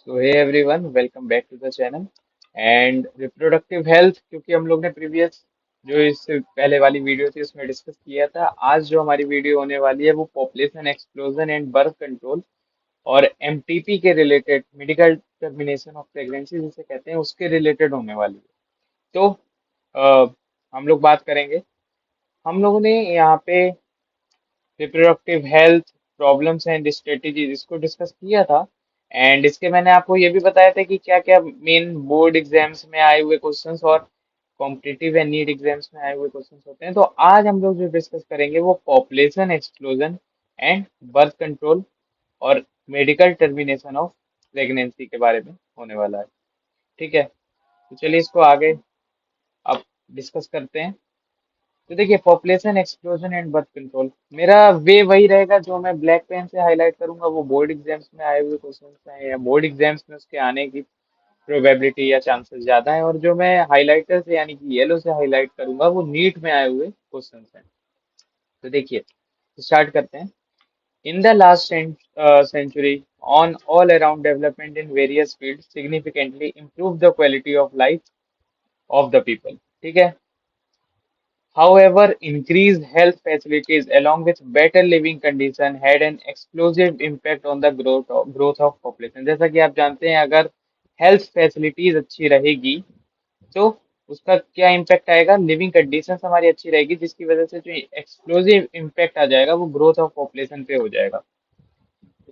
तो hey everyone, welcome back to the channel. And reproductive health, क्योंकि हम लोग ने प्रीवियस जो इससे पहले वाली वीडियो थी उसमें डिस्कस किया था, आज जो हमारी वीडियो होने वाली है वो population explosion and birth control और एमटीपी के related, medical termination of pregnancy जिसे कहते हैं, उसके रिलेटेड होने वाली है। तो अ, हम लोग बात करेंगे। हम लोगों ने यहाँ पे reproductive health problems and strategies इसको डिस्कस किया था। एंड इसके मैंने आपको ये भी बताया था कि क्या क्या मेन बोर्ड एग्जाम्स में आए हुए क्वेश्चंस और कॉम्पिटिटिव एंड नीट एग्जाम्स में आए हुए क्वेश्चंस होते हैं। तो आज हम लोग जो डिस्कस करेंगे वो population explosion and birth control और मेडिकल टर्मिनेशन ऑफ प्रेगनेंसी के बारे में होने वाला है। ठीक है, तो चलिए इसको आगे अब डिस्कस करते हैं। तो देखिए, population explosion and birth control, मेरा वे वही रहेगा। जो मैं ब्लैक पेन से हाईलाइट करूंगा वो बोर्ड एग्जाम्स में आए हुए क्वेश्चंस हैं, या बोर्ड एग्जाम्स में उसके आने की प्रोबेबिलिटी या चांसेस ज्यादा है। और जो मैं हाईलाइटर से यानी कि येलो से हाईलाइट करूंगा वो नीट में आए हुए क्वेश्चंस हैं। तो देखिए, स्टार्ट करते हैं। In the last century, on all around development in various fields significantly improved the quality of life of the people. ठीक है। However, increased health facilities along with better living condition had an explosive impact on the growth of population। जैसा कि आप जानते हैं, अगर health facilities अच्छी रहेगी तो उसका क्या इम्पैक्ट आएगा, लिविंग कंडीशंस हमारी अच्छी रहेगी, जिसकी वजह से जो एक्सप्लोसिव इम्पैक्ट आ जाएगा वो ग्रोथ ऑफ पॉपुलेशन पे हो जाएगा।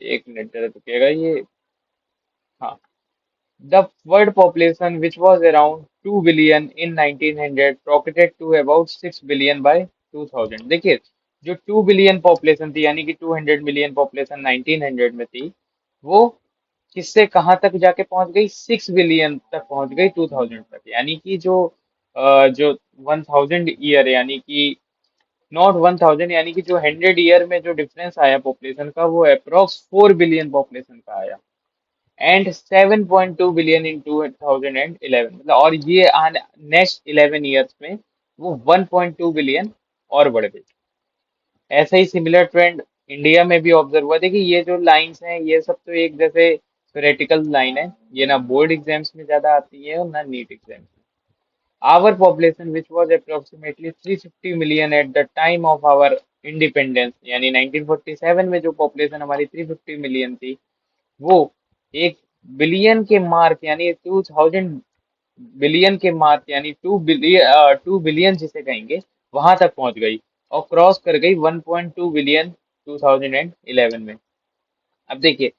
एक मिनट जरा रुकिएगा ये। हाँ, the world population, which was around 2 billion in 1900, rocketed to about 6 billion by 2000। देखिए, जो 2 बिलियन पॉपुलेशन थी यानी कि 200 मिलियन पॉपुलेशन 1900 में थी, वो किससे कहाँ तक जाके पहुंच गई, 6 बिलियन तक पहुंच गई 2000 तक। यानी कि जो 1000 ईयर, यानी कि नॉट 1000, यानी कि जो 100 ईयर में जो डिफरेंस आया पॉपुलेशन का वो अप्रोक्स 4 बिलियन पॉपुलेशन का आया। एंड 7.2 बिलियन इन 2011, मतलब, और ये नेक्स्ट 11 ईयर्स में वो 1.2 बिलियन और बढ़ गई। ऐसा ही सिमिलर ट्रेंड इंडिया में भी ऑब्जर्व हुआ। देखिए, ये जो लाइंस हैं ये सब तो एक जैसे थ्योरेटिकल लाइन है, ये ना बोर्ड एग्जाम्स में ज्यादा आती है और ना नीट एग्जाम्स में। Our population which was approximately 350 million at the time of our independence, यानी 1947 में जो पॉपुलेशन हमारी 350 मिलियन थी, वो एक बिलियन के मार्क यानी 2000 बिलियन के मार्क यानी 2 बिलियन जिसे कहेंगे, वहां तक पहुंच गई और क्रॉस कर गई 1.2 बिलियन 2011 में। अब देखिए,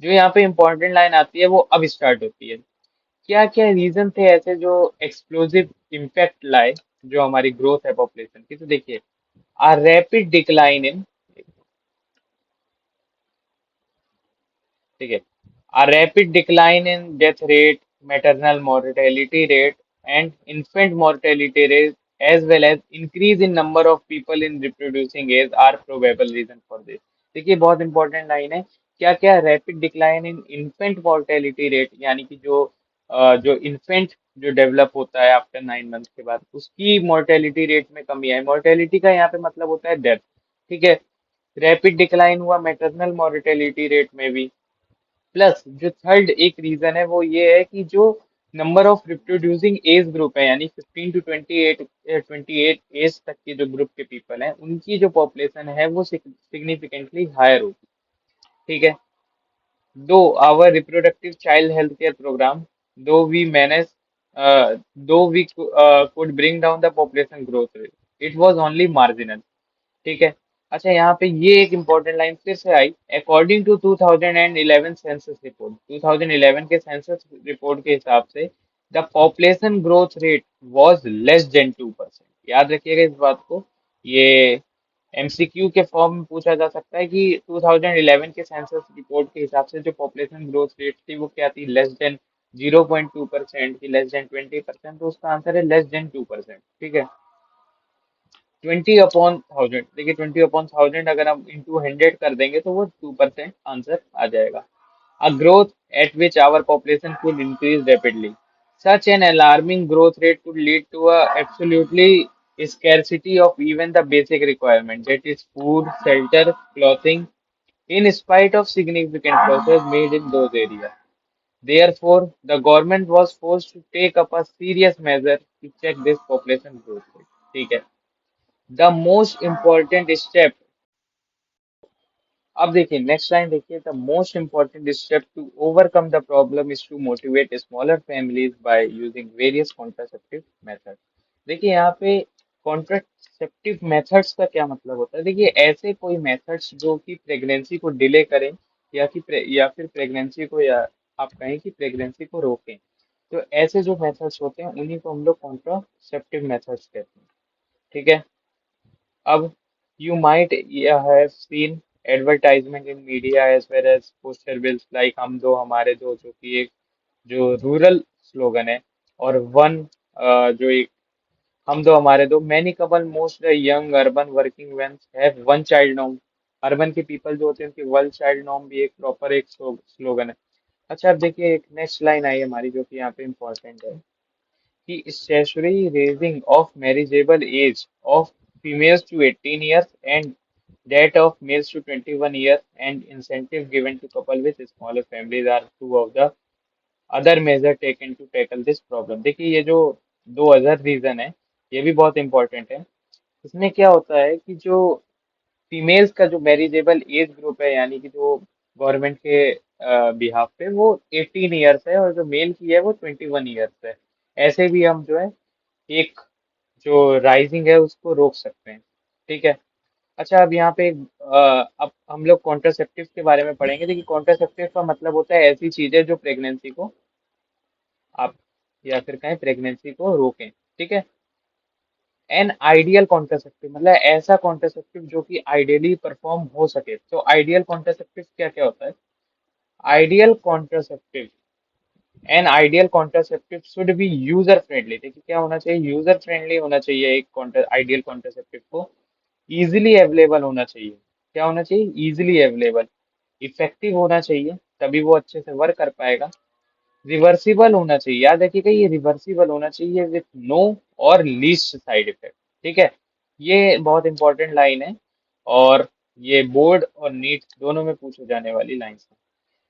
जो यहाँ पे इंपॉर्टेंट लाइन आती है वो अब स्टार्ट होती है। क्या क्या रीजन थे ऐसे जो एक्सप्लोसिव इम्पैक्ट लाए जो हमारी ग्रोथ है पॉपुलेशन की। तो देखिए, आ रैपिड डिक्लाइन इन, ठीक है, a rapid decline in death rate, maternal mortality rate, and infant mortality rate, as well as increase in number of people in reproducing age are probable reason for this। देखिए, बहुत important line है। क्या क्या, rapid decline in infant mortality rate, यानी कि जो infant जो develop होता है आफ्टर 9 मंथ के बाद, उसकी मोर्टेलिटी रेट में कमी आई। मोर्टेलिटी का यहाँ पे मतलब होता है डेथ। ठीक है। रैपिड डिक्लाइन हुआ मैटरनल मोर्टेलिटी रेट में भी। प्लस जो थर्ड एक रीजन है वो ये है कि जो number of reproducing age group है, यानी 15 टू 28 एज तक के जो ग्रुप के पीपल हैं, उनकी जो पॉपुलेशन है वो सिग्निफिकेंटली हायर होगी। ठीक है। Though our reproductive child health care programme, though we manage though we could bring down the population growth rate, it was only marginal. ठीक है। अच्छा, यहाँ पे ये एक इम्पोर्टेंट लाइन फिर से आई। अकॉर्डिंग टू 2011 सेंसस रिपोर्ट, 2011 के सेंसस रिपोर्ट के हिसाब से the population growth rate was less than 2%। याद रखिएगा इस बात को। ये एमसीक्यू के फॉर्म में पूछा जा सकता है कि 2011 के सेंसस रिपोर्ट के हिसाब से जो पॉपुलेशन ग्रोथ रेट थी वो क्या थी, लेस देन 0.2% की, लेस देन 20%। तो उसका आंसर है लेस देन 2%। ठीक है। 20/1000, देखिए 20/1000 अगर हम इंटू 100 कर देंगे तो वो 2% आंसर आ जाएगा। A growth at which our population could increase rapidly, such an alarming growth rate could lead to a absolutely scarcity of even the basic requirement, that is food, shelter, clothing, in spite of significant progress made in those areas। Therefore, the government was forced to take up a serious measure to check this population growth rate. ठीक है. The most important step. अब देखिए next line देखिए, the most important step to overcome the problem is to motivate smaller families by using various contraceptive method. देखिए यहाँ पे contraceptive methods का क्या मतलब होता है. देखिए ऐसे कोई मेथड्स जो कि प्रेगनेंसी को डिले करें या फिर प्रेगनेंसी को, या आप कहें कि प्रेगनेंसी को रोकें. तो ऐसे जो मेथड्स होते हैं उन्हीं को हम लोग कॉन्ट्रासेप्टिव मेथड्स कहते हैं. ठीक है. अब you might have seen advertisement in media as well as poster bills like हम दो हमारे दो, जो कि एक जो रूरल स्लोगन है. और वन जो एक हम दो हमारे दो, many couple most the young urban working men have one child norm. Urban के पीपल जो होते हैं उनकी वन चाइल्ड नॉर्म भी एक प्रॉपर एक स्लोगन है. अच्छा अब देखिए एक नेक्स्ट लाइन आई हमारी जो कि यहाँ पे इम्पोर्टेंट है कि statutory raising of marriageable age of females to 18 years and that of males to 21 years and incentive given to couple with smaller families are two of the other measures taken to tackle this problem. देखिए ये जो दो other reason है ये भी बहुत important है. इसमें क्या होता है कि जो फीमेल्स का जो मैरिजेबल एज ग्रुप है, यानी कि जो गवर्नमेंट के बिहाफ पे वो 18 ईयर्स है, और जो मेल की है वो 21 ईयर्स है. ऐसे भी हम जो है एक जो राइजिंग है उसको रोक सकते हैं. ठीक है. अच्छा अब यहाँ पे अब हम लोग कॉन्ट्रासेप्टिव के बारे में पढ़ेंगे. देखिए कॉन्ट्रासेप्टिव का मतलब होता है ऐसी चीजें जो प्रेगनेंसी को आप या फिर कहें प्रेगनेंसी को रोकें. ठीक है. एन आइडियल कॉन्ट्रासेप्टिव मतलब ऐसा कॉन्ट्रासेप्टिव जो कि आइडियली परफॉर्म हो सके. तो आइडियल कॉन्ट्रासेप्टिव क्या क्या होता है. Ideal contraceptive an ideal contraceptive should be user friendly. देखिए क्या होना चाहिए, यूजर फ्रेंडली होना चाहिए. एक आइडियल कॉन्ट्रासेप्टिव को इजीली अवेलेबल होना चाहिए. क्या होना चाहिए, इजीली अवेलेबल. इफेक्टिव होना चाहिए तभी वो अच्छे से वर्क कर पाएगा. रिवर्सिबल होना चाहिए, याद रखिएगा ये रिवर्सिबल होना चाहिए विथ नो और लीस्ट साइड इफेक्ट. ठीक है. ये बहुत इंपॉर्टेंट लाइन है और ये बोर्ड और नीट दोनों में पूछे जाने वाली लाइन है.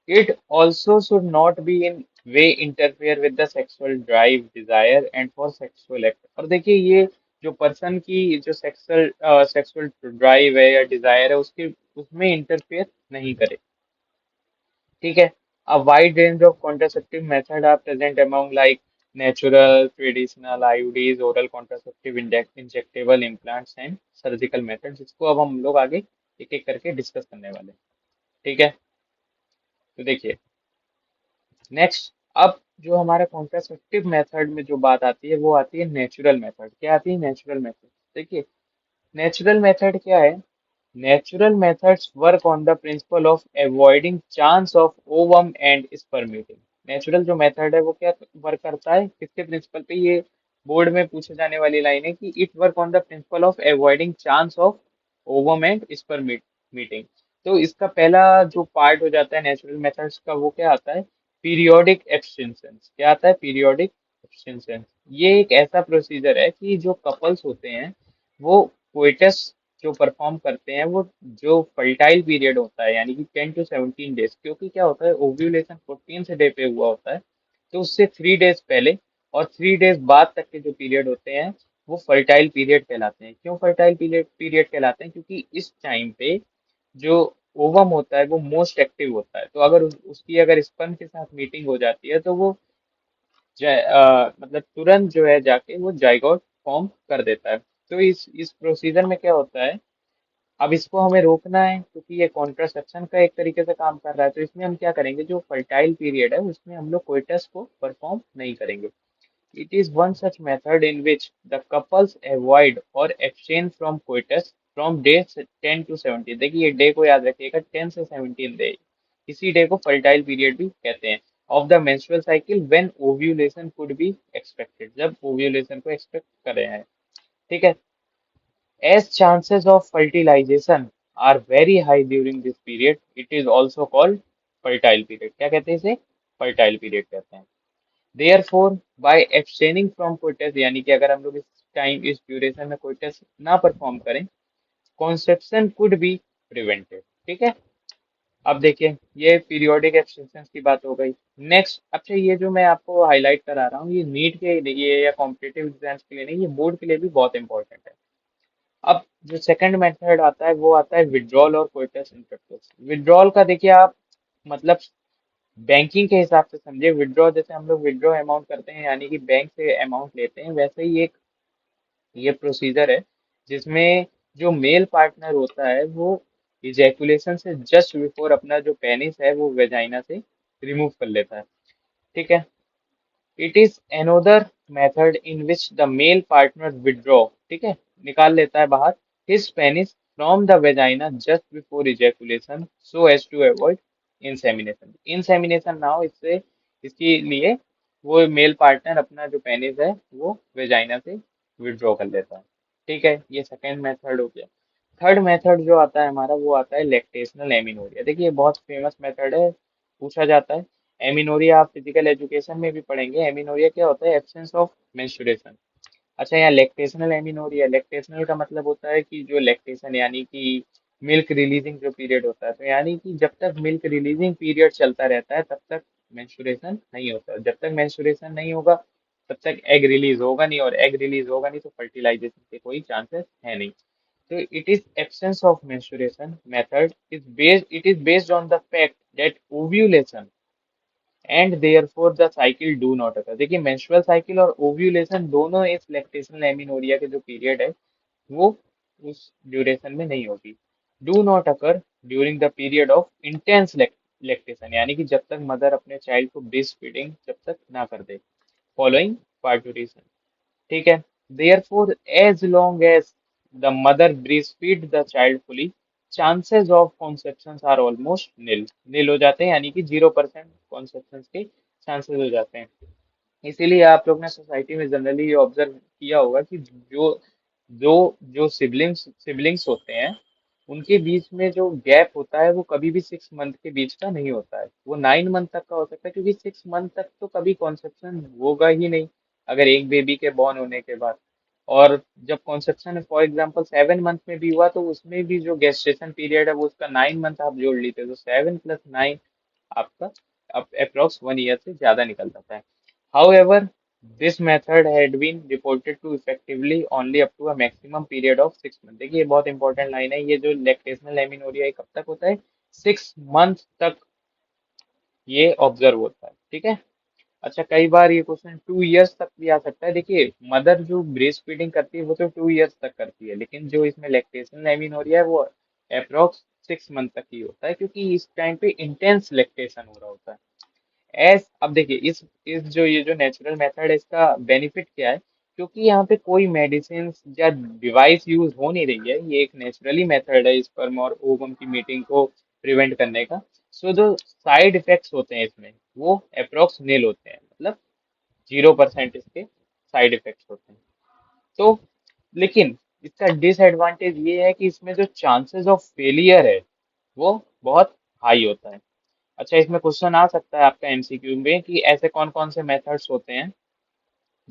It also should not be in way interfere with the sexual drive, desire and for sexual act. और देखिए ये जो पर्सन की जो सेक्सुअल ड्राइव है या डिजायर है उसके उसमें इंटरफेयर नहीं करे. ठीक है. A wide range of contraceptive method are present among like natural, traditional, IUDs, oral contraceptive, injectable implants and surgical methods. इसको अब हम लोग आगे एक एक करके डिस्कस करने वाले हैं. ठीक है. तो देखिए नेक्स्ट, अब जो हमारा कॉन्ट्रासेप्टिव मेथड में जो बात आती है वो आती है नेचुरल मेथड. क्या आती है, नेचुरल मेथड. देखिए नेचुरल मेथड क्या है. Natural methods work on the principle of avoiding chance of ovum and sperm meeting. Natural जो मेथड है वो क्या वर्क करता है, किसके प्रिंसिपल पे. ये बोर्ड में पूछे जाने वाली लाइन है कि it work on the principle of avoiding chance of ovum and sperm meeting. तो इसका पहला जो पार्ट हो जाता है नेचुरल मेथड्स का वो क्या आता है, पीरियोडिक एब्स्टिनेंस. क्या आता है, पीरियोडिक एब्स्टिनेंस. ये एक ऐसा प्रोसीजर है कि जो कपल्स होते हैं वो कोइटस जो परफॉर्म करते हैं वो जो फर्टाइल पीरियड होता है यानी कि 10 to 17 डेज, क्योंकि क्या होता है ओव्यूलेशन 14 डे पे हुआ होता है. तो उससे 3 डेज पहले और 3 डेज बाद तक के जो पीरियड होते हैं वो फर्टाइल पीरियड कहलाते हैं. क्यों फर्टाइल पीरियड पीरियड कहलाते हैं, क्योंकि इस टाइम पे जो ओवम होता है वो मोस्ट एक्टिव होता है. तो अगर उसकी अगर स्पर्म के साथ मीटिंग हो जाती है तो वो मतलब तुरंत जो है जाके वो जाइगोट फॉर्म कर देता है. तो इस प्रोसीजर में क्या होता है, अब इसको हमें रोकना है क्योंकि ये कॉन्ट्रासेप्शन का एक तरीके से काम कर रहा है. तो इसमें हम क्या करेंगे, जो फर्टाइल पीरियड है उसमें हम लोग कोइटस को परफॉर्म नहीं करेंगे. It is one such method in which the couples avoid or abstain from coitus from day 10 to 17. देखिए ये डे को याद रखिएगा, 10 से 17 डे. इसी डे को फर्टाइल पीरियड भी कहते हैं. Of the menstrual cycle when ovulation could be expected, जब ओव्यूलेशन को एक्सपेक्ट कर रहे हैं. ठीक है. As chances of fertilization are very high during this period, it is also called fertile period. क्या कहते हैं इसे, fertile period कहते हैं. Therefore, by abstaining from coitus, यानी कि अगर हम लोग इस टाइम इस ड्यूरेशन में कोइटस ना परफॉर्म करें, कॉन्सेप्शन कुड बी प्रिवेंटेड. ठीक है. अब देखिए, ये पीरियोडिक एब्स्ट्रैक्शंस की बात हो गई। नेक्स्ट, अच्छा ये जो मैं आपको हाईलाइट करा रहा हूँ, ये नीट के लिए या कॉम्पिटिटिव एग्जाम्स के लिए नहीं, ये बोर्ड के लिए भी बहुत इंपॉर्टेंट है। अब जो सेकंड मेथड आता है वो आता है विड्रॉल और कोइटस इंटरप्टस। विड्रॉल का देखिए आप, मतलब बैंकिंग के हिसाब से समझे। विड्रॉ जैसे हम लोग विड्रॉ अमाउंट करते हैं, यानी कि बैंक से अमाउंट लेते हैं, वैसे ही एक ये प्रोसीजर है जिसमें जो मेल पार्टनर होता है वो इजैकुलेशन से जस्ट बिफोर अपना जो पेनिस है वो वेजाइना से रिमूव कर लेता है। ठीक है। It is another method in which the male partner withdraw, ठीक है, निकाल लेता है बाहर his penis from the vagina just before ejaculation so as to avoid insemination. Insemination ना हो इससे, इसके लिए वो मेल पार्टनर अपना जो पेनिस है वो वेजाइना से विड्रॉ कर लेता है। ठीक है, ये सेकेंड मेथड हो गया। थर्ड मेथड जो आता है हमारा वो आता है लैक्टेशनल एमिनोरिया। देखिए ये बहुत फेमस मेथड है, पूछा जाता है। एमिनोरिया आप फिजिकल एजुकेशन में भी पढ़ेंगे। एमिनोरिया क्या होता है? Absence of menstruation. अच्छा, यहाँ लैक्टेशनल एमिनोरिया, लैक्टेशनल का मतलब होता है कि जो लैक्टेशन यानी कि मिल्क रिलीजिंग जो पीरियड होता है, तो यानी कि जब तक मिल्क रिलीजिंग पीरियड चलता रहता है तब तक मेंस्ट्रुएशन नहीं होता। जब तक मेंस्ट्रुएशन नहीं होगा तब तक एग रिलीज होगा नहीं, और एग रिलीज होगा नहीं तो फर्टिलाइजेशन के कोई चांसेस है नहीं। So it is absence of menstruation method is based, it is based on the fact that ovulation and therefore the cycle do not occur। देखिए menstrual cycle और ovulation दोनों इस lactational amenorrhea के जो पीरियड है वो उस ड्यूरेशन में नहीं होगी। Do not occur during the period of intense lactation, यानी कि जब तक मदर अपने चाइल्ड को ब्रेस्ट फीडिंग जब तक ना कर दे फॉलोइंग पार्टुरेशन। ठीक है। Therefore, as long as the mother breastfeed the child fully, chances of conceptions are almost nil। नील हो जाते हैं, यानी कि 0% कॉन्सेप्शन के चांसेस हो जाते हैं। इसीलिए आप लोग ने सोसाइटी में जनरली ये ऑब्जर्व किया होगा कि जो जो जो सिबलिंग्स होते हैं उनके बीच में जो गैप होता है वो कभी भी 6 मंथ के बीच का नहीं होता है, वो 9 मंथ तक का हो सकता है, क्योंकि 6 मंथ तक तो कभी कॉन्सेप्शन होगा ही नहीं अगर एक बेबी के बॉर्न होने के बाद। और जब कॉन्सेप्शन फॉर एग्जांपल 7 मंथ में भी हुआ तो उसमें भी जो गेस्टेशन पीरियड है वो उसका 9 मंथ आप जोड़ लीजिए तो 7 + 9 आपका अप्रोक्स 1 ईयर से ज्यादा निकल जाता है। However, this method had been reported to effectively only up to a maximum period of 6 months। देखिए ये बहुत इंपॉर्टेंट लाइन है, ये जो लैक्टेशनल एमिनोरिया कब तक होता है? 6 मंथ तक ये ऑब्जर्व होता है। ठीक है। अच्छा, कई बार ये क्वेश्चन 2 इयर्स तक भी आ सकता है। देखिए मदर जो ब्रेस्ट फीडिंग करती है वो तो 2 इयर्स तक करती है, लेकिन जो इसमें लैक्टेशनल एमिनोरिया है वो अप्रोक्स 6 मंथ तक ही होता है, क्योंकि इस टाइम पे इंटेंस लैक्टेशन हो रहा होता है। एस अब देखिए इस जो ये जो नेचुरल मेथड है इसका बेनिफिट क्या है? क्योंकि यहाँ पे कोई मेडिसिन या डिवाइस यूज हो नहीं रही है, ये एक नेचुरली मेथड है स्पर्म और ओवम की मीटिंग को प्रिवेंट करने का। सो जो साइड इफेक्ट्स होते हैं इसमें वो अप्रोक्स नील होते हैं, मतलब 0% इसके साइड इफेक्ट्स होते हैं। तो लेकिन इसका डिसएडवांटेज ये है कि इसमें जो चांसेस ऑफ फेलियर है वो बहुत हाई होता है। अच्छा, इसमें क्वेश्चन आ सकता है आपका एमसीक्यू में कि ऐसे कौन कौन से मेथड्स होते हैं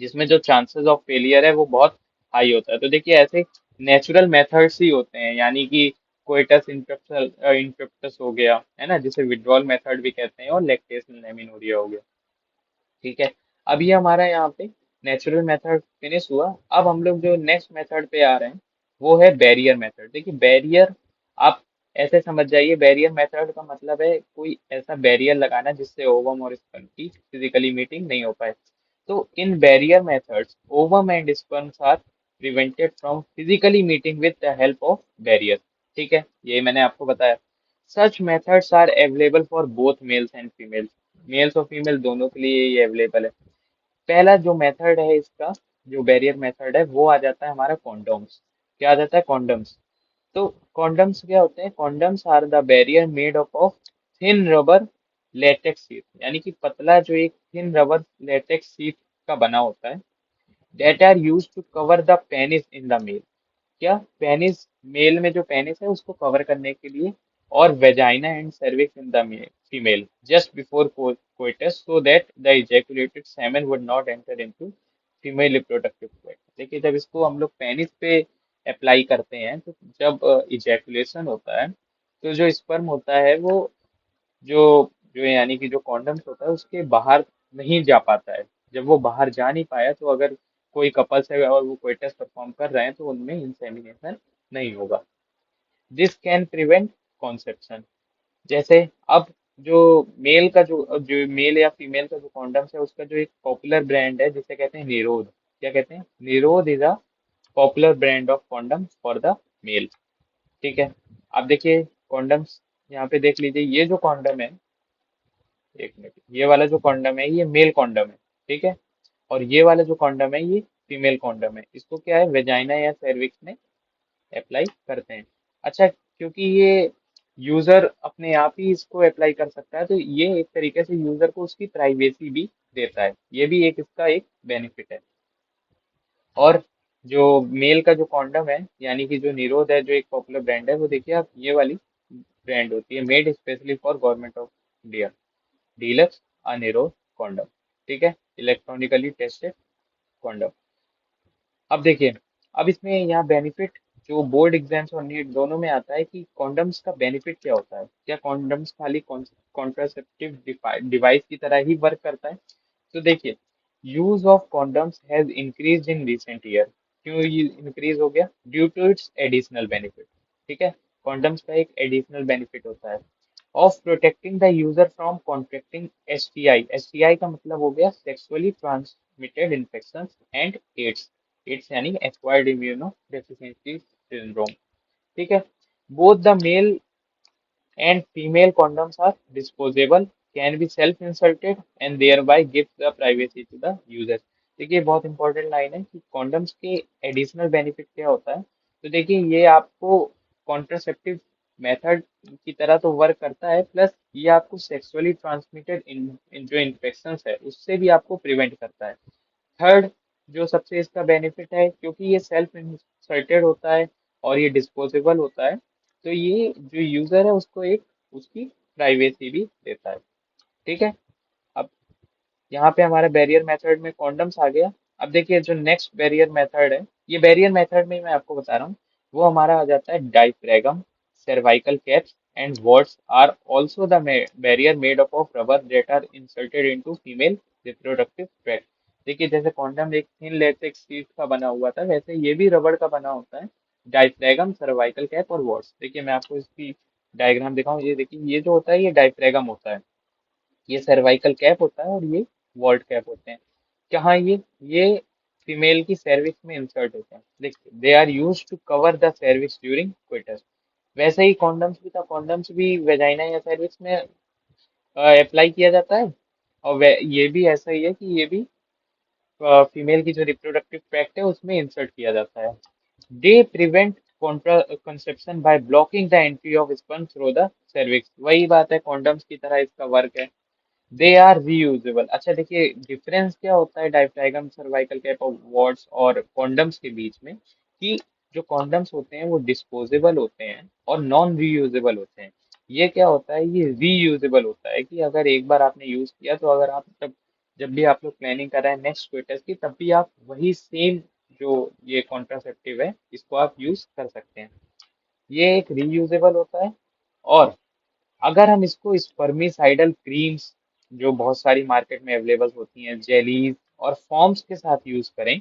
जिसमें जो चांसेस ऑफ फेलियर है वो बहुत हाई होता है। तो देखिए ऐसे नेचुरल मेथड्स ही होते हैं, यानी कि कोइटस इंटरप्टस हो गया है ना, जिसे विड्रॉल मेथड भी कहते हैं, और लैक्टेशनल एमिनोरिया हो गया। ठीक है। अब ये हमारा यहाँ पे नेचुरल मेथड फिनिश हुआ। अब हम लोग जो नेक्स्ट मेथड पे आ रहे हैं वो है बैरियर मेथड। देखिए बैरियर आप ऐसे समझ जाइए, बैरियर मेथड का मतलब है कोई ऐसा बैरियर लगाना जिससे ओवम और स्पर्म की फिजिकली मीटिंग नहीं हो पाए। तो इन barrier methods ovum and sperms are prevented from physically meeting with the help of barrier. ठीक है, ये मैंने आपको बताया। Such methods are available for both males and females. Males और फीमेल दोनों के लिए ये अवेलेबल है। पहला जो मेथड है इसका, जो बैरियर मेथड है वो आ जाता है हमारा कॉन्डोम्स। क्या आ जाता है? कॉन्डोम्स। तो कॉन्डम्स क्या होते हैं? Condoms are the barrier made up of thin rubber latex sheet, यानी कि पतला जो एक थिन रबर लेटेक्स शीट का बना होता है, that are used to cover the penis in the male। क्या पेनिस, मेल में जो पेनिस है उसको कवर करने के लिए, और vagina and cervix in the female just before coitus so that the ejaculated semen would not enter into female reproductive tract. देखिए जब इसको हम लोग पेनिस पे अप्लाई करते हैं तो जब इजैकुलेशन होता है तो जो स्पर्म होता है वो जो जो यानी कि जो कॉन्डम्स होता है उसके बाहर नहीं जा पाता है। जब वो बाहर जा नहीं पाया तो अगर कोई कपल्स है और वो कोइटस परफॉर्म कर रहे हैं तो उनमें इंसेमिनेशन नहीं होगा। This can prevent conception. जैसे अब जो जो मेल या फीमेल का जो कॉन्डम्स है उसका जो एक पॉपुलर ब्रांड है जिसे कहते हैं निरोध। क्या कहते हैं? Nirodh is a popular brand of condom for the male. ठीक है। अब देखिए कॉन्डम्स, यहाँ पे देख लीजिए ये जो कॉन्डम है, एक मिनट, ये वाला जो कॉन्डम है ये मेल कॉन्डम है। ठीक है। और ये वाला जो कॉन्डम है ये फीमेल कॉन्डम है। इसको क्या है, वेजाइना या सर्विक्स में अप्लाई करते हैं। अच्छा, क्योंकि ये यूजर अपने आप ही इसको अप्लाई कर सकता है तो ये एक तरीके से यूजर को उसकी प्राइवेसी भी देता है। ये भी एक इसका एक बेनिफिट है। और जो मेल का जो कॉन्डम है यानी कि जो निरोध है, जो एक पॉपुलर ब्रांड है, वो देखिए आप ये वाली ब्रांड होती है, made specially for government of India, deluxe अनिरोध कॉन्डम। ठीक है। Electronically tested condom. अब देखिए, अब इसमें यहाँ बेनिफिट जो बोर्ड एग्जाम्स और नीट दोनों में आता है कि कॉन्डम्स का बेनिफिट क्या होता है। क्या कॉन्डम्स खाली कॉन्ट्रासेप्टिव डिवाइस की तरह ही वर्क करता है? तो देखिए, use of condoms has increase in recent year. क्यों ये इंक्रीज हो गया? Due to its additional benefit. ठीक है। कॉन्डम्स का एक एडिशनल बेनिफिट होता है of protecting the user from contracting STI. STI का मतलब हो गया sexually transmitted infection and AIDS. AIDS यानी एक्वायर्ड इम्यूनो डेफिशिएंसी सिंड्रोम। ठीक है। Both the male and female condoms are disposable, can be self-inserted and thereby give the privacy to the user। देखिए बहुत important line है कि condoms के additional benefit क्या होता है। तो देखिए ये आपको कॉन्ट्रासेप्टिव मेथड की तरह तो वर्क करता है, प्लस ये आपको सेक्सुअली ट्रांसमिटेड जो इन्फेक्शंस है उससे भी आपको प्रिवेंट करता है। थर्ड, जो सबसे इसका बेनिफिट है, क्योंकि ये सेल्फ इंसर्टेड होता है और ये डिस्पोजेबल होता है, तो ये जो यूजर है उसको एक उसकी प्राइवेसी भी देता है। ठीक है। अब यहाँ पे हमारा बैरियर मेथड में कॉन्डम्स आ गया। अब देखिए जो नेक्स्ट बैरियर मेथड है, ये बैरियर मेथड में मैं आपको बता रहा हूँ, वो हमारा आ जाता है डाइफ्रैगम, cervical caps and warts are also the barrier made up of rubber that are inserted into female reproductive tract। देखिए जैसे कॉन्डम एक थिन लेटेक्स शीट का बना हुआ था, वैसे ये भी रबड़ का बना होता है। डाइफ्रैगम, सर्वाइकल कैप और वॉर्ट्स। देखिए मैं आपको इसकी डायग्राम दिखाऊं, ये देखिए ये जो होता है ये डाइफ्रैगम होता है, ये सर्वाइकल कैप होता है और ये वॉल्ट कैप होते हैं। कहाँ ये फीमेल की सर्विक्स में इंसर्ट होते हैं। देखिए they are used to cover the cervix during coitus. वैसे ही कॉन्डम्स भी था, कॉन्डम्स भी वेजाइना या सर्विक्स में अप्लाई किया जाता है। और ये भी ऐसा ही है कि ये भी फीमेल की जो रिप्रोडक्टिव ट्रैक्ट है उसमें इंसर्ट किया जाता है। They prevent conception by blocking the entry of sperm through the cervix. वही बात है, कॉन्डम्स की तरह इसका वर्क है। They are reusable. अच्छा देखिए डिफरेंस क्या होता है डाइफ्रैगम, सर्वाइकल कैप और वॉर्ड्स और कॉन्डम्स के बीच में, कि जो कॉन्डम्स होते हैं वो डिस्पोजेबल होते हैं और नॉन रीयूजेबल होते हैं। ये क्या होता है, ये रीयूजेबल होता है कि अगर एक बार आपने यूज किया तो अगर आप जब भी आप लोग प्लानिंग कर रहे हैं नेक्स्ट क्वेटस की, तब भी आप वही सेम जो ये कॉन्ट्रासेप्टिव है इसको आप यूज कर सकते हैं। ये एक रीयूजेबल होता है। और अगर हम इसको स्पर्मिसाइडल क्रीम्स जो बहुत सारी मार्केट में अवेलेबल होती हैं, जेलीज और फॉर्म्स के साथ यूज करें,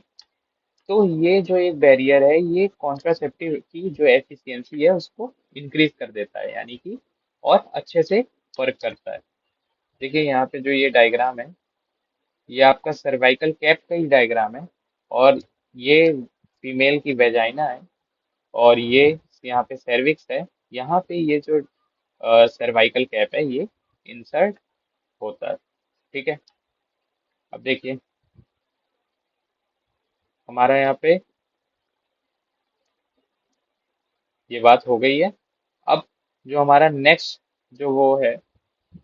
तो ये जो एक बैरियर है ये कॉन्ट्रासेप्टिव की जो एफिशिएंसी है उसको इंक्रीज कर देता है, यानी कि और अच्छे से वर्क करता है। देखिए यहाँ पे जो ये डायग्राम है ये आपका सर्वाइकल कैप का ही डायग्राम है। और ये फीमेल की वेजाइना है और ये यहाँ पे सर्विक्स है। यहाँ पे ये जो सर्वाइकल कैप है ये इंसर्ट होता है। ठीक है। अब देखिए हमारा यहाँ पे ये बात हो गई है। अब जो हमारा नेक्स्ट जो वो है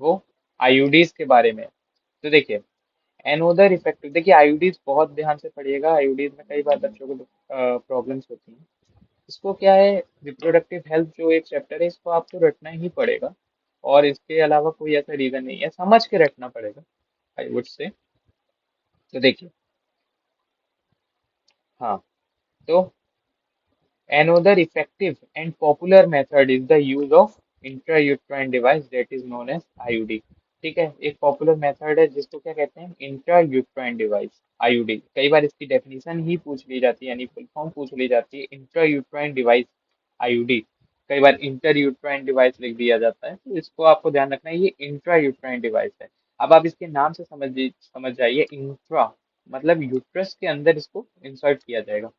वो आईयूडीज के बारे में है। तो देखिए एनोदर इफेक्टिव, देखिए आईयूडीज बहुत ध्यान से पढ़िएगा, आईयूडीज में कई बार बच्चों को प्रॉब्लम्स होती हैं। इसको क्या है, रिप्रोडक्टिव हेल्थ जो एक चैप्टर है इसको आपको रटना ही पड़ेगा, और इसके अलावा कोई ऐसा रीजन नहीं है, समझ के रटना पड़ेगा आई वुड से। तो देखिए, हाँ, तो another effective and popular method is the use of intra uterine device that is known as IUD. ठीक है, एक पॉपुलर मेथड है जिसको क्या कहते हैं, इंट्रा यूट्राइन डिवाइस आईयूडी। कई बार इसकी डेफिनेशन ही पूछ ली जाती है, यानी फुल फॉर्म पूछ ली जाती है, इंट्रा यूट्राइन डिवाइस आईयूडी। कई बार इंटर यूट्राइन डिवाइस लिख दिया जाता है, तो इसको आपको ध्यान रखना है, ये इंट्रा यूट्राइन डिवाइस है। अब आप इसके नाम से समझ जाइए, इंट्रा मतलब यूट्रस के अंदर इसको इंसर्ट किया जाएगा।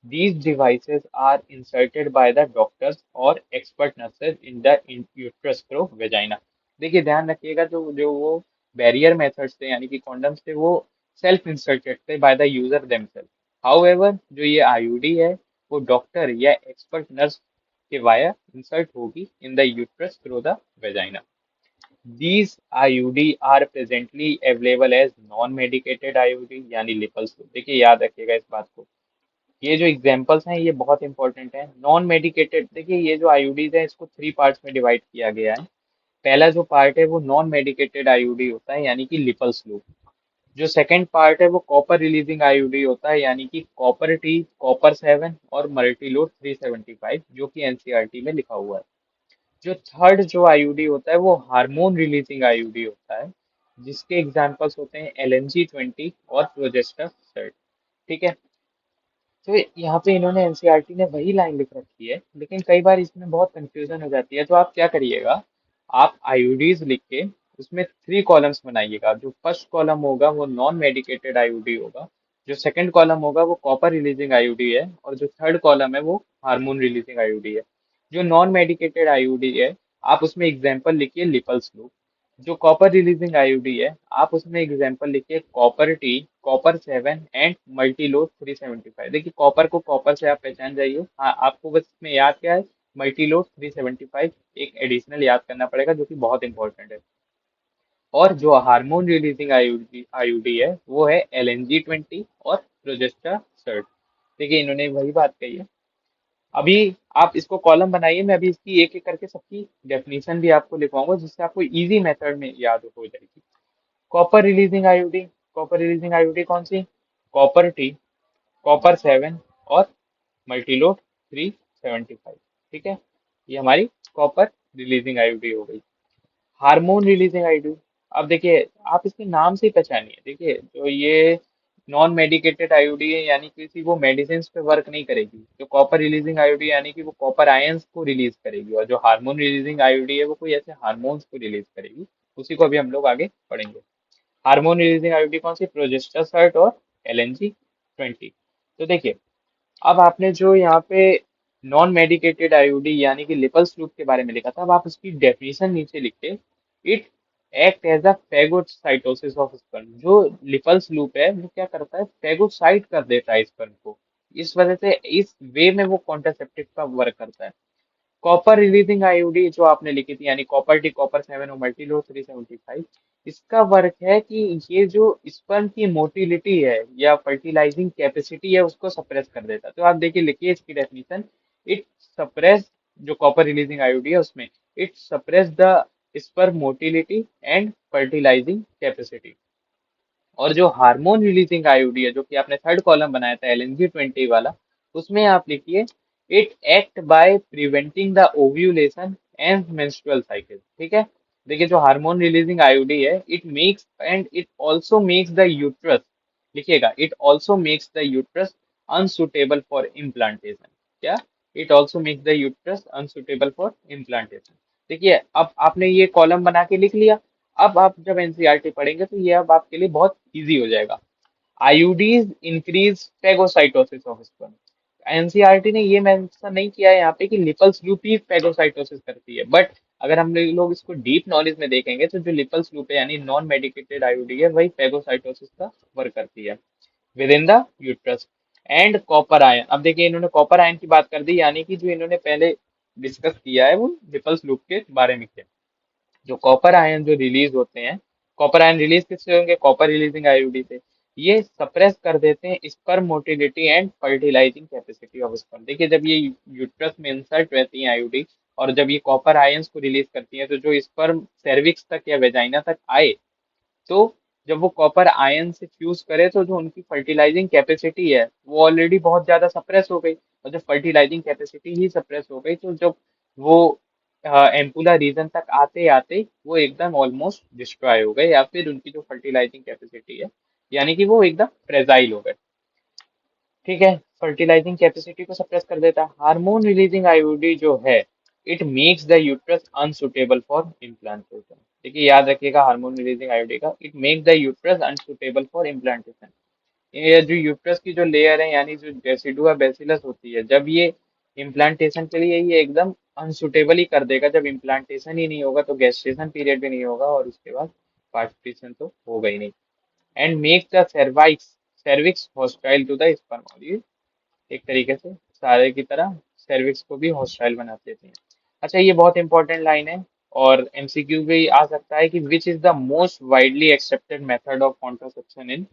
These devices are inserted by the doctors or expert nurses in the uterus through vagina। देखिए ध्यान रखिएगा, जो जो वो बैरियर मेथड्स थे यानी कि कॉन्डम्स थे, वो सेल्फ इंसर्टेड थे by the user themselves. However जो ये आईयूडी है, वो डॉक्टर या एक्सपर्ट नर्स के वाया इंसर्ट होगी in the uterus through the vagina. These IUD are presently available as non-medicated IUD यानी लिपल्स। देखिए याद रखिएगा इस बात को, ये जो एग्जांपल्स हैं ये बहुत इंपॉर्टेंट है। नॉन मेडिकेटेड, देखिए ये जो आईयूडीज है इसको 3 पार्ट्स में डिवाइड किया गया है। पहला जो पार्ट है वो नॉन मेडिकेटेड आईयूडी होता है, यानी कि लिपल्स लूप। जो सेकंड पार्ट है वो कॉपर रिलीजिंग आईयूडी होता है, यानी कि कॉपर टी, कॉपर 7 और मल्टीलोड 375, जो कि एनसीईआरटी में लिखा हुआ है। जो थर्ड जो आईयूडी होता है वो हार्मोन रिलीजिंग आईयूडी होता है, जिसके एग्जांपल्स होते हैं LNG-20 और प्रोजेस्टा। ठीक है, तो यहाँ पे इन्होंने एनसीईआरटी ने वही लाइन लिख रखी है, लेकिन कई बार इसमें बहुत कंफ्यूजन हो जाती है। तो आप क्या करिएगा, आप आईयूडीज लिख के उसमें 3 कॉलम्स बनाइएगा। जो फर्स्ट कॉलम होगा वो नॉन मेडिकेटेड आईयूडी होगा, जो सेकंड कॉलम होगा वो कॉपर रिलीजिंग आईयूडी है, और जो थर्ड कॉलम है वो हार्मोन रिलीजिंग आईयूडी है। जो नॉन मेडिकेटेड आईयूडी है, आप उसमें एग्जाम्पल लिखिए लिपल्स लूप। जो कॉपर रिलीजिंग आईयूडी है, आप उसमें एग्जांपल लिखिए copper T, copper 7 and Multiload 375। देखिए कॉपर को कॉपर से आप पहचान जाइए। हाँ, आपको बस इसमें याद क्या है, मल्टीलोड 375 एक एडिशनल याद करना पड़ेगा, जो कि बहुत इंपॉर्टेंट है। और जो हार्मोन रिलीजिंग आईयूडी आईयूडी है वो है LNG-20 और प्रोजेस्टा सर्ट। देखिए इन्होंने वही बात कही है। अभी आप इसको कॉलम बनाइए, मैं अभी इसकी एक एक करके सबकी डेफिनेशन भी आपको लिखवाऊंगा, जिससे आपको इजी मेथड में याद हो जाएगी। Copper releasing IUD, copper releasing IUD कौन सी, कॉपर टी, कॉपर 7 और मल्टीलोड 375। ठीक है, ये हमारी कॉपर रिलीजिंग आईयूडी हो गई। हार्मोन रिलीजिंग आईडी, अब देखिए आप इसके नाम से ही पहचानिए। देखिए जो ये नॉन मेडिकेटेड आईयूडी है, यानी किसी वो मेडिसिन पे वर्क नहीं करेगी। जो कॉपर रिलीजिंग आईयूडी यानी कि वो कॉपर आयंस को रिलीज करेगी, और जो हार्मोन रिलीजिंग आईयूडी है वो कोई ऐसे हार्मोन्स को रिलीज करेगी। उसी को अभी हम लोग आगे पढ़ेंगे। हार्मोन रिलीजिंग आईयूडी कौन सी, प्रोजेस्टासार्ट और LNG-20। तो देखिए, अब आपने जो यहाँ पे नॉन मेडिकेटेड आईयूडी यानी कि लिपल्स लूप के बारे में लिखा था, अब आप उसकी डेफिनेशन नीचे लिखते, it act as a phagocytosis of sperm. जो लिपल्स लूप है वो क्या करता है, फेगोसाइट कर देता है स्पर्म को। इस वजह से इस वे में वो कॉन्ट्रासेप्टिव का वर्क करता है। कॉपर रिलीजिंग आईयूडी जो आपने लिखी थी, यानी कॉपर टी, कॉपर 7 और मल्टीलोड 375, इसका वर्क है कि ये जो स्पर्म की मोटिलिटी है या फर्टिलाइजिंग कैपेसिटी है उसको सप्रेस कर देता है। तो आप देखिए लिखिए इसकी डेफिनेशन, इट सप्रेस, जो कॉपर रिलीजिंग आईयूडी है उसमें, it suppress the sperm motility and fertilising capacity. और जो हार्मोन रिलीजिंग आईयूडी है, जो कि आपने थर्ड कॉलम बनाया था LNG-20 वाला, उसमें आप लिखिए, it act by preventing the ovulation and menstrual cycle. ठीक है, देखिए जो हार्मोन रिलीजिंग आईयूडी है, it makes and it also makes the uterus, लिखिएगा, it also makes the uterus unsuitable for implantation. क्या, it also makes the uterus unsuitable for implantation. देखिए अब आपने ये कॉलम बना के लिख लिया। अब आप जब एनसीईआरटी पढ़ेंगे तो ये अब आपके लिए बहुत इजी हो जाएगा। IUDs increase phagocytosis of sperm. NCERT ने ये मेंशन नहीं किया है यहाँ पे कि लिपल्स लूप ही फेगोसाइटोसिस करती है, बट अगर हम लोग इसको डीप नॉलेज में देखेंगे तो जो लिपल्स लूप है यानी नॉन मेडिकेटेड आईयूडी है, वही फेगोसाइटोसिस का वर्क करती है with in the uterus. And copper ion, अब देखिए इन्होंने कॉपर आयन की बात कर दी, यानी कि जो इन्होंने पहले डिस्कस किया है वो लिपल्स लूप के बारे में किया। जो कॉपर आयन जो रिलीज होते हैं, कॉपर आयन रिलीज किससे होंगे, कॉपर रिलीजिंग आईयूडी से। ये सप्रेस कर देते हैं sperm motility and fertilising capacity of sperm. देखिए जब ये यूट्रस में इंसर्ट रहती है आईयूडी, और जब ये कॉपर आयंस को रिलीज करती है, तो जो स्पर्म सर्विक्स तक या वेजाइना तक आए, तो जब वो कॉपर आयन से फ्यूज करे तो जो उनकी फर्टिलाइजिंग कैपेसिटी है वो ऑलरेडी बहुत ज्यादा सप्रेस हो गई। और जब फर्टिलाइजिंग कैपेसिटी ही सप्रेस हो गई, तो जब वो एम्पुला रीजन तक आते आते वो एकदम ऑलमोस्ट डिस्ट्रॉय हो गए, या फिर उनकी जो फर्टिलाइजिंग कैपेसिटी है यानी कि वो एकदम फ्रेजाइल हो गए। ठीक है, फर्टिलाइजिंग कैपेसिटी को सप्रेस कर देता है। हार्मोन रिलीजिंग आईयूडी जो है, it makes the uterus unsuitable for implantation. देखिए याद रखिएगा, हार्मोन रिलीजिंग आईयूडी का, it make the uterus unsuitable for implantation. ये जो यूट्रस की जो लेयर है यानी जो डेसिडुआ बेसिलस होती है, जब ये इम्प्लांटेशन के लिए ये एकदम अनसुटेबल ही कर देगा। जब इम्प्लांटेशन ही नहीं होगा तो गेस्टेशन पीरियड भी नहीं होगा, और उसके बाद पार्टिशन तो होगा ही नहीं। And make the cervix cervix hostile to the sperm, और ये एक तरीके से सारे की तरह सर्विक्स को भी हॉस्टाइल बना देते हैं। अच्छा, ये बहुत इंपॉर्टेंट लाइन है, और एमसीक्यू भी आ सकता है कि which is the most widely accepted method of contraception in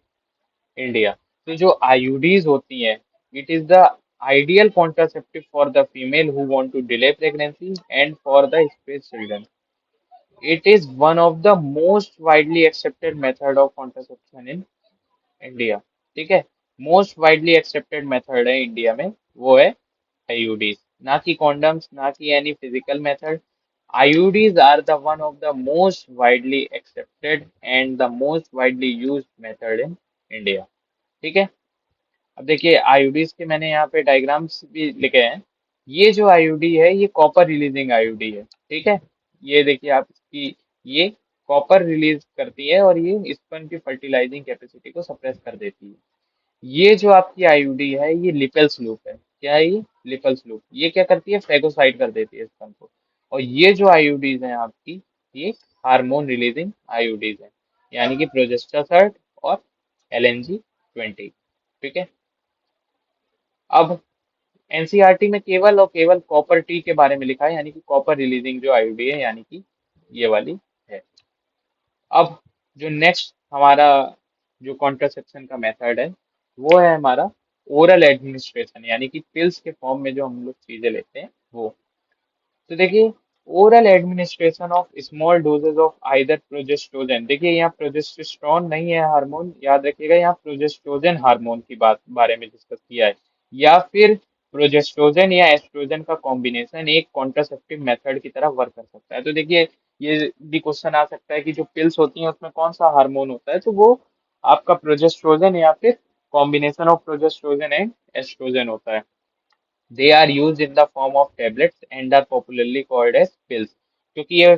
India. तो जो आईयूडीज होती हैं, it is the ideal contraceptive for the female who want to delay pregnancy and for the space children. It is one of the most widely accepted method of contraception in India. ठीक है, most widely accepted method है India में, वो है IUDs, ना कि condoms, ना कि any physical method. IUDs are the one of the most widely accepted and the most widely used method in India. ठीक है, अब देखिए आईयूडीज के मैंने यहाँ पे डायग्राम्स भी लिखे हैं। ये जो आईयूडी है ये कॉपर रिलीजिंग आईयूडी है। ठीक है, ये देखिए आप इसकी, ये कॉपर रिलीज करती है और ये स्पर्म की फर्टिलाइजिंग कैपेसिटी को सप्रेस कर देती है। ये जो आपकी आईयूडी है ये लिपेल्स लूप है। क्या है ये? लिपेल्स लूप। ये क्या करती है? फेगोसाइड कर देती है स्पर्म को। और ये जो आईयूडीज हैं आपकी, ये हार्मोन रिलीजिंग आईयूडीज हैं, यानी कि प्रोजेस्टेरोन और LNG-20। ठीक है, अब एनसीईआरटी में केवल और केवल कॉपर टी के बारे में लिखा है, यानी कि कॉपर रिलीजिंग जो आईयूडी है, यानी कि ये वाली है। अब जो नेक्स्ट हमारा जो कॉन्ट्रासेप्शन का मेथड है, वो है हमारा ओरल एडमिनिस्ट्रेशन, यानी कि पिल्स के फॉर्म में जो हम लोग चीजें लेते हैं वो। तो देखिए, oral administration of small doses of either progesterone. देखिए यहाँ प्रोजेस्टेरोन नहीं है हार्मोन, याद रखिएगा, यहाँ प्रोजेस्टेरोन हार्मोन की बात बारे में डिस्कस किया है, या फिर प्रोजेस्टेरोन या एस्ट्रोजन का कॉम्बिनेशन एक कॉन्ट्रासेप्टिव मेथड की तरह वर्क कर सकता है। तो देखिए, ये भी क्वेश्चन आ सकता है कि जो पिल्स होती हैं उसमें कौन सा हार्मोन होता है, तो वो आपका प्रोजेस्टेरोन या फिर combination of progesterone and estrogen होता है। They are used in the form of tablets and are popularly called as pills। क्योंकि ये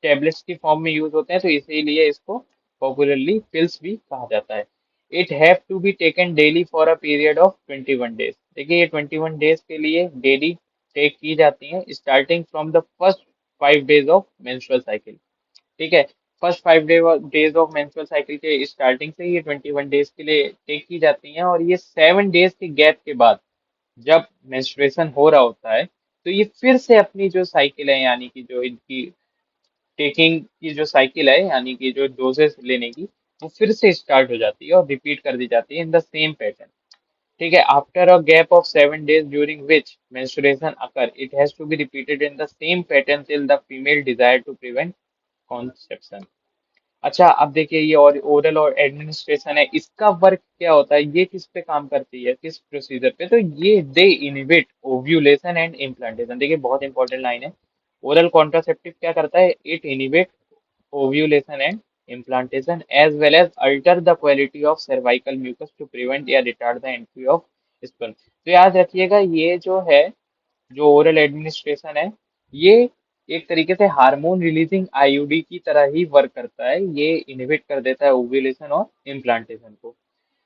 टेबलेट्स की फॉर्म में यूज होते हैं तो इसीलिए इसको पॉपुलरली पिल्स भी कहा जाता है। It have to be taken daily for a period of 21 days. देखिए ये 21 डेज के लिए डेली टेक की जाती हैं, starting from the first 5 days of menstrual cycle. ठीक है, first 5 days of menstrual cycle के स्टार्टिंग से ये 21 डेज के लिए टेक की जाती हैं, और ये 7 डेज के गैप के बाद जब मेंस्ट्रुएशन हो रहा होता है तो ये फिर से अपनी जो साइकिल है, यानी कि जो इनकी टेकिंग की जो साइकिल है, यानी कि जो डोजेस लेने की, वो फिर से स्टार्ट हो जाती है और रिपीट कर दी जाती है इन द सेम पैटर्न। ठीक है, after a gap of 7 days during which menstruation occur, it has to be repeated in the same pattern till the female desire to prevent conception. अच्छा, अब देखिए ये और ओरल और एडमिनिस्ट्रेशन है, इसका वर्क क्या होता है, ये किस पे काम करती है, किस प्रोसीजर पे, तो ये they inhibit ovulation and implantation. देखिए बहुत इंपॉर्टेंट लाइन है, ओरल कॉन्ट्रासेप्टिव क्या करता है, it inhibit ovulation and implantation as well as alter the quality of cervical mucus to prevent या retard the entry of sperm. तो याद रखिएगा, ये जो है, जो ओरल एडमिनिस्ट्रेशन है, ये एक तरीके से हार्मोन रिलीजिंग आईयूडी की तरह ही वर्क करता है। ये इनहिबिट कर देता है ओव्यूलेशन और इम्प्लांटेशन को।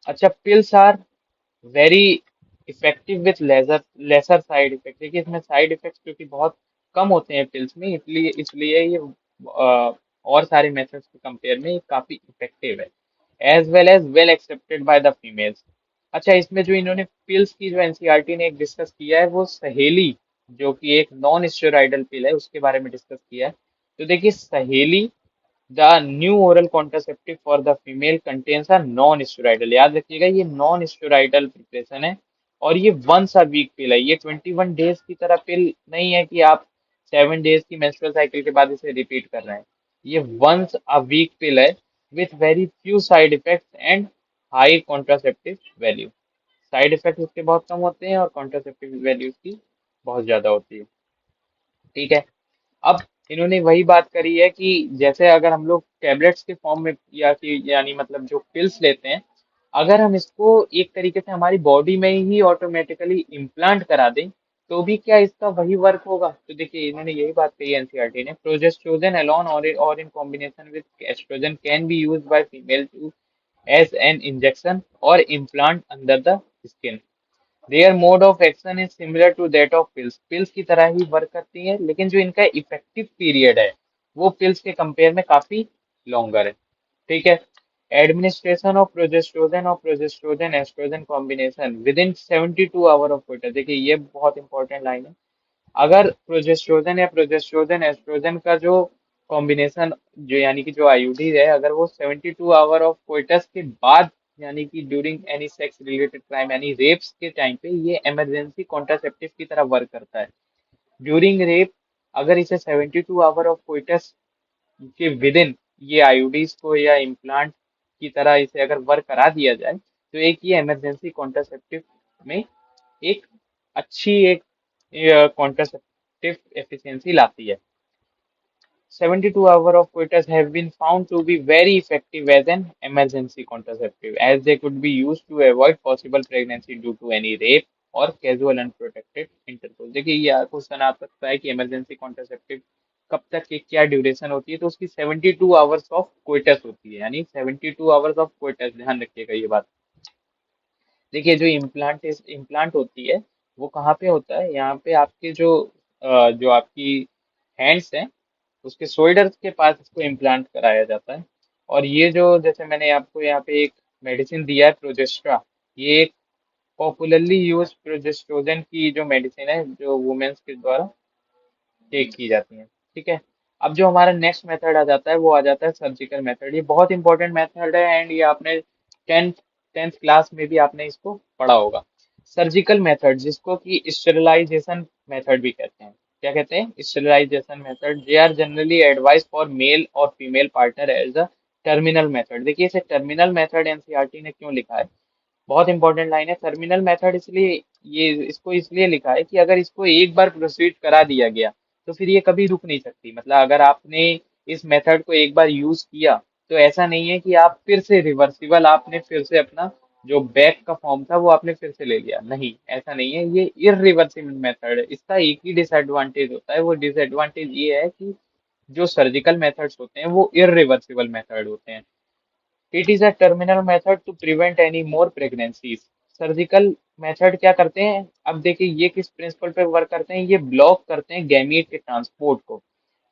अच्छा, pills are very effective with lesser lesser side effect. देखिए इसमें साइड इफेक्ट्स क्योंकि बहुत कम होते हैं पिल्स में, इसलिए इसलिए ये और सारे मेथड्स के कंपेयर में ये काफी इफेक्टिव है, as well as well accepted by the females. अच्छा, इसमें जो इन्होंने पिल्स की जो एनसीईआरटी ने एक डिस्कस किया है, वो सहेली, जो कि एक नॉन स्टेरॉइडल पिल है, उसके बारे में डिस्कस किया है। तो देखिए सहेली, the new oral contraceptive for the female contains a non steroidal. याद रखिएगा ये नॉन स्टेरॉइडल प्रिपरेशन है, और ये वंस अ वीक पिल है। ये 21 डेज की तरह पिल नहीं है कि आप 7 डेज की मेंस्ट्रुअल साइकिल के बाद इसे रिपीट कर रहे हैं। ये वंस अ वीक पिल है with very few side effects and high contraceptive value. Side effect इसके बहुत कम होते हैं और कॉन्ट्रासेप्टिव वैल्यू की बहुत ज्यादा होती है। ठीक है, अब इन्होंने वही बात करी है कि जैसे अगर हम लोग टेबलेट्स के फॉर्म में या कि यानी मतलब जो पिल्स लेते हैं, अगर हम इसको एक तरीके से हमारी बॉडी में ही ऑटोमेटिकली इम्प्लांट करा दें, तो भी क्या इसका वही वर्क होगा? तो देखिए इन्होंने यही बात कही एनसीईआरटी ने, प्रोजेस्टेरोन अलोन और in combination with estrogen can be used by female to as an injection और implant under the skin. Their mode of action is similar to that of pills, pills की तरह ही work करती है, लेकिन जो इनका effective period है वो पिल्स के कंपेयर में काफी लॉन्गर है। ठीक है। Administration of progesterone estrogen combination within 72 hour of coitus, देखिए ये बहुत इंपॉर्टेंट लाइन है। अगर प्रोजेस्टेरोन या प्रोजेस्टेरोन एस्ट्रोजन का जो कॉम्बिनेशन, जो यानी कि जो आईयूडी है, अगर वो 72 आवर ऑफ कोइटस के बाद, यानी कि during any sex related crime यानी रेप्स के टाइम पे, ये इमरजेंसी कॉन्ट्रासेप्टिव की तरह वर्क करता है। ड्यूरिंग रेप अगर इसे 72 आवर ऑफ कोइटस के विद इन ये आईयूडीज को या इम्प्लांट की तरह इसे अगर वर्क करा दिया जाए, तो एक ये इमरजेंसी कॉन्ट्रासेप्टिव में एक अच्छी एक कॉन्ट्रासेप्टिव एफिशिएंसी लाती है। 72 hours of coitus have been found to be very effective as an emergency contraceptive, as they could be used to avoid possible pregnancy due to any rape और casual unprotected intercourse। देखिए ये question आ सकता है कि emergency contraceptive कब तक की क्या ड्यूरेशन होती है, तो उसकी 72 आवर्स ऑफ कोइटस होती है, यानी 72 आवर्स ऑफ कोइटस, ध्यान रखिएगा ये बात। देखिए जो इम्प्लांट होती है वो कहाँ पे होता है, यहाँ पे आपके जो आपकी हैंड्स हैं उसके शोल्डर्स के पास इसको इम्प्लांट कराया जाता है। और ये जो जैसे मैंने आपको यहाँ पे एक मेडिसिन दिया है प्रोजेस्ट्रा, ये एक पॉपुलरली यूज प्रोजेस्ट्रोजन की जो मेडिसिन है जो वुमेन्स के द्वारा टेक की जाती हैं। ठीक है। अब जो हमारा नेक्स्ट मेथड आ जाता है वो आ जाता है सर्जिकल मेथड। ये बहुत इंपॉर्टेंट मेथड है एंड ये आपने टेंथ टेंथ क्लास में भी आपने इसको पढ़ा होगा। सर्जिकल मेथड जिसको कि स्टेरिलाइजेशन मेथड भी कहते हैं। क्या कहते हैं? Sterilization method. They are generally advice for male और female partner as a terminal method. देखिए इसे टर्मिनल मेथड एनसीईआरटी ने क्यों लिखा है, बहुत इंपॉर्टेंट लाइन है। टर्मिनल मेथड इसलिए ये इसको इसलिए लिखा है कि अगर इसको एक बार प्रोसीड करा दिया गया तो फिर ये कभी रुक नहीं सकती। मतलब अगर आपने इस मेथड को एक बार यूज किया तो ऐसा नहीं है कि आप फिर से रिवर्सिबल, आपने फिर से अपना जो बैक का फॉर्म था वो आपने फिर से ले लिया, नहीं ऐसा नहीं है। ये इरिवर्सिबल मेथड है। इसका एक ही डिसएडवांटेज होता है, वो डिसएडवांटेज ये है कि जो सर्जिकल मेथड्स होते हैं वो इरिवर्सिबल मेथड होते हैं। It is a terminal method to prevent any more pregnancies. Surgical method क्या करते हैं, अब देखिए ये किस प्रिंसिपल पे वर्क करते हैं, ये ब्लॉक करते हैं गैमीट के ट्रांसपोर्ट को,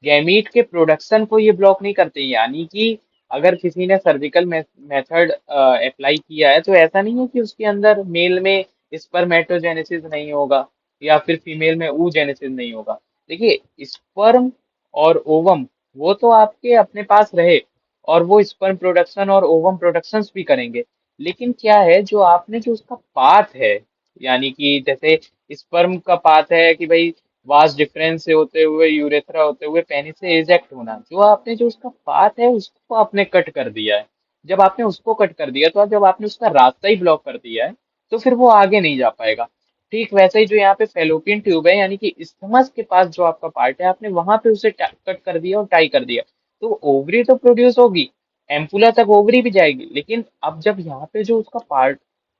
गैमीट के प्रोडक्शन को ये ब्लॉक नहीं करते। यानी कि अगर किसी ने सर्जिकल मेथड अप्लाई किया है तो ऐसा नहीं है कि उसके अंदर मेल में स्पर्मेटोजेनेसिस नहीं होगा या फिर फीमेल में oogenesis नहीं होगा। देखिए स्पर्म और ओवम वो तो आपके अपने पास रहे और वो स्पर्म प्रोडक्शन और ओवम प्रोडक्शंस भी करेंगे, लेकिन क्या है जो आपने जो उसका पाथ है, यानी कि जैसे स्पर्म का पाथ है कि भाई वास डिफरेंस से होते हुए यूरेथ्रा होते हुए पेनिस से एजेक्ट होना, जो आपने जो उसका पाथ है उसको आपने कट कर दिया है। जब आपने उसको कट कर दिया तो जब आपने उसका रास्ता ही ब्लॉक कर दिया है तो फिर वो आगे नहीं जा पाएगा। ठीक वैसे ही जो यहाँ पे फेलोपियन ट्यूब है यानी कि इस्थमस के पास जो आपका पार्ट है, आपने वहां पे उसे कट कर दिया और टाई कर दिया, तो ओवरी तो प्रोड्यूस होगी, एम्पुला तक ओवरी भी जाएगी, लेकिन अब जब यहाँ पे जो उसका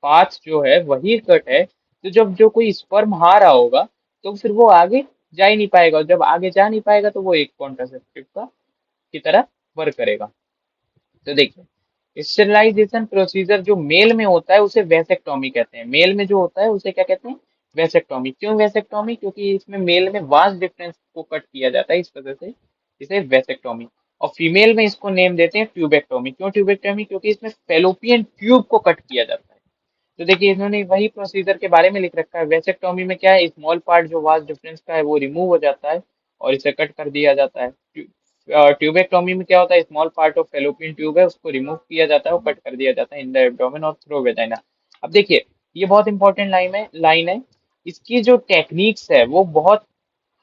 पाथ जो है वही कट है, तो जब जो कोई स्पर्म आ रहा होगा तो फिर वो आगे जा ही नहीं पाएगा, और जब आगे जा नहीं पाएगा तो वो एक कॉन्ट्रासेप्टिव का की तरह वर्क करेगा। तो देखिए स्टेरिलाइजेशन प्रोसीजर जो मेल में होता है उसे वेसेक्टोमी कहते हैं। मेल में जो होता है उसे क्या कहते हैं? वेसेक्टोमी। क्यों वेसेक्टोमी? क्योंकि इसमें मेल में वास डिफरेंस को कट किया जाता है, इस वजह से इसे वेसेक्टोमी। और फीमेल में इसको नेम देते हैं ट्यूबेक्टोमी। क्यों ट्यूबेक्टोमी? क्योंकि इसमें फेलोपियन ट्यूब को कट किया जाता है। तो देखिए इन्होंने वही प्रोसीजर के बारे में लिख रखा है। वेसेक्टोमी में क्या है, स्मॉल पार्ट जो वास डिफरेंस का है वो रिमूव हो जाता है और इसे कट कर दिया जाता है। ट्यूबेक्टोमी में क्या होता है, small part of fallopian tube है उसको रिमूव किया जाता है और कट कर दिया जाता है इन द एब्डोमेन और थ्रू वेजाइना। अब देखिए ये बहुत इंपॉर्टेंट लाइन है। इसकी जो टेक्निक्स है वो बहुत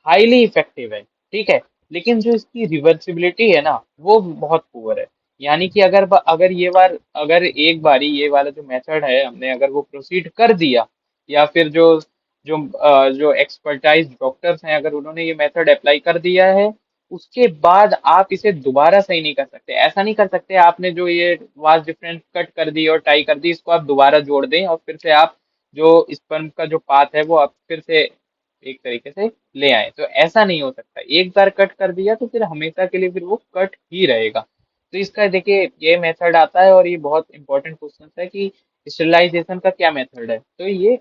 हाईली इफेक्टिव है, ठीक है, लेकिन जो इसकी रिवर्सिबिलिटी है ना वो बहुत पुअर है। यानी कि अगर एक बारी ये वाला जो मेथड है हमने अगर वो प्रोसीड कर दिया, या फिर जो जो एक्सपर्टाइज डॉक्टर्स हैं अगर उन्होंने ये मेथड अप्लाई कर दिया है, उसके बाद आप इसे दोबारा सही नहीं कर सकते। ऐसा नहीं कर सकते आपने जो ये वास डिफरेंस कट कर दी और टाई कर दी, इसको आप दोबारा जोड़ दें और फिर से आप जो स्पर्म का जो पाथ है वो आप फिर से एक तरीके से ले आए। तो ऐसा नहीं हो सकता, एक बार कट कर दिया तो फिर हमेशा के लिए फिर वो कट ही रहेगा। तो इसका देखिए ये मेथड आता है, और ये बहुत इंपॉर्टेंट क्वेश्चन है कि स्टेरिलाइजेशन का क्या मेथड है। तो ये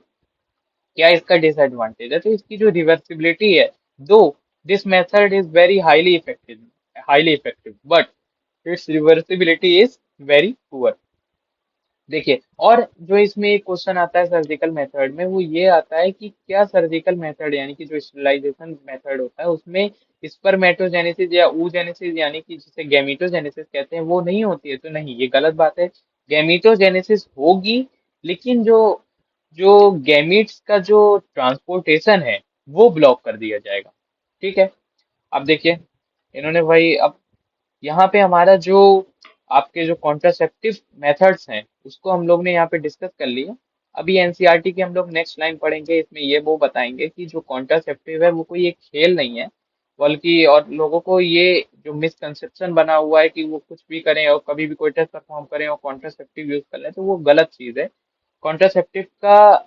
क्या इसका डिसएडवांटेज है, तो इसकी जो रिवर्सिबिलिटी है, दो this method is very highly effective but it's reversibility is very poor. देखिए, और जो इसमें एक क्वेश्चन आता है सर्जिकल मेथड में, वो ये आता है कि क्या सर्जिकल मेथड यानी कि जो स्टेरिलाइजेशन मेथड होता है उसमें स्पर्मेटोजेनेसिस या oogenesis यानी कि जिसे गैमीटोजेनेसिस कहते हैं वो नहीं होती है। तो नहीं, ये गलत बात है। गैमीटोजेनेसिस होगी, लेकिन जो जो गैमीट्स का जो ट्रांसपोर्टेशन है वो ब्लॉक कर दिया जाएगा। ठीक है, अब देखिए इन्होंने भाई, अब यहाँ पे हमारा जो आपके जो कॉन्ट्रासेप्टिव मेथड्स हैं उसको हम लोग ने यहाँ पे डिस्कस कर लिया। अभी एनसीईआरटी की हम लोग नेक्स्ट लाइन पढ़ेंगे, इसमें ये वो बताएंगे कि जो कॉन्ट्रासेप्टिव है वो कोई एक खेल नहीं है, बल्कि और लोगों को ये जो मिसकंसेप्शन बना हुआ है कि वो कुछ भी करें और कभी भी कोई टेस्ट परफॉर्म करें और कॉन्ट्रासेप्टिव यूज कर लें, तो वो गलत चीज है। कॉन्ट्रासेप्टिव का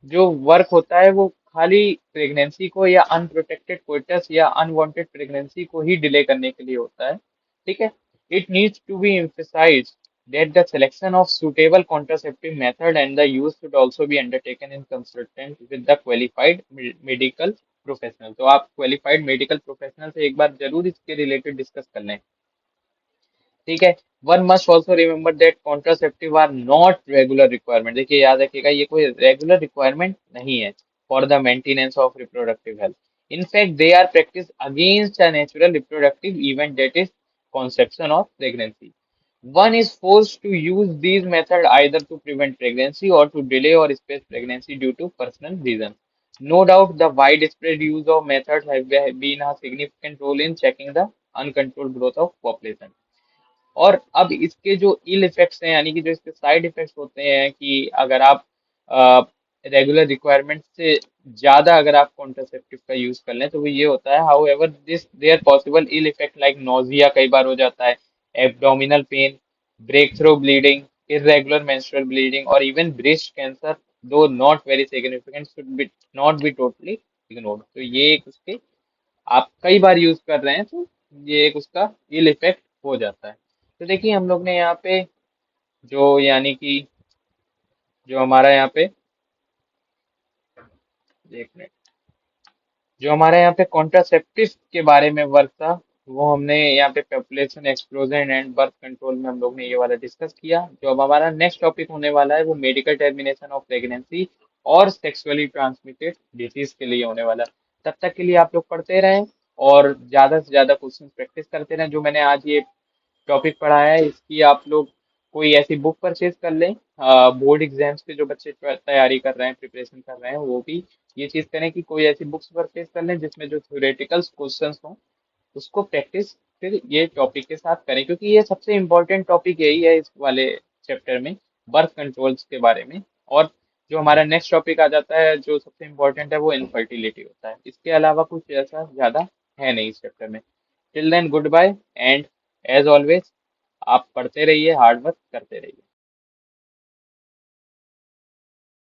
जो वर्क होता है वो खाली प्रेगनेंसी को या अनप्रोटेक्टेड कोइटस या अनवांटेड प्रेगनेंसी को ही डिले करने के लिए होता है। ठीक है, it needs to be emphasized that the selection of suitable contraceptive method and the use should also be undertaken in consultant with the qualified medical professional। तो आप क्वालिफाइड मेडिकल प्रोफेशनल से एक बार जरूर इसके रिलेटेड डिस्कस कर लें। ठीक है, one must also remember that contraceptive are not regular requirement. देखिए याद रखिएगा, ये कोई रेगुलर रिक्वायरमेंट नहीं है for the maintenance of reproductive health. In fact they are practice against a natural reproductive event that is conception of pregnancy। One is forced to use these methods either to prevent pregnancy or to delay or space pregnancy due to personal reasons। No doubt, the widespread use of methods have been a significant role in checking the uncontrolled growth of population। और अब इसके जो इल effects हैं यानी कि जो इसके side effects होते हैं कि अगर आप रेगुलर रिक्वायरमेंट से ज्यादा अगर आप कॉन्ट्रासेप्टिव का यूज कर लें तो वो ये होता है, however this there possible ill effect like nausea कई बार हो जाता है, abdominal pain, breakthrough bleeding, irregular menstrual bleeding और even breast cancer, though not very significant, should be not be totally ignored। तो ये एक उसके आप कई बार यूज कर रहे हैं तो ये एक उसका इल इफेक्ट हो जाता है। तो देखिए हम लोग ने यहाँ पे जो यानी कि जो हमारा यहाँ पे एक मिनट जो हमारा यहाँ पे कॉन्ट्रासेप्टिव के बारे में वर्क था, वो हमने यहाँ पे population explosion and birth control में हम लोग ने ये वाला डिस्कस किया। जो अब हमारा नेक्स्ट टॉपिक होने वाला है वो मेडिकल टर्मिनेशन ऑफ प्रेगनेंसी और सेक्सुअली ट्रांसमिटेड डिजीज के लिए होने वाला है। तब तक के लिए आप लोग पढ़ते रहें और ज्यादा से ज्यादा क्वेश्चन प्रैक्टिस करते रहें। जो मैंने आज ये टॉपिक पढ़ाया है इसकी आप लोग कोई ऐसी बुक परचेज कर लें। बोर्ड एग्जाम्स के जो बच्चे तैयारी कर रहे हैं, प्रिपरेशन कर रहे हैं, वो भी ये चीज करें कि कोई ऐसी बुक्स परचेज कर लें जिसमें जो थ्योरेटिकल क्वेश्चंस हों उसको प्रैक्टिस फिर ये टॉपिक के साथ करें, क्योंकि ये सबसे इम्पोर्टेंट टॉपिक यही है इस वाले चैप्टर में, बर्थ कंट्रोल्स के बारे में। और जो हमारा नेक्स्ट टॉपिक आ जाता है जो सबसे इम्पोर्टेंट है वो इनफर्टिलिटी होता है। इसके अलावा कुछ ऐसा ज्यादा है नहीं इस चैप्टर में। Till then goodbye, and as always आप पढ़ते रहिए, हार्ड वर्क करते रहिए।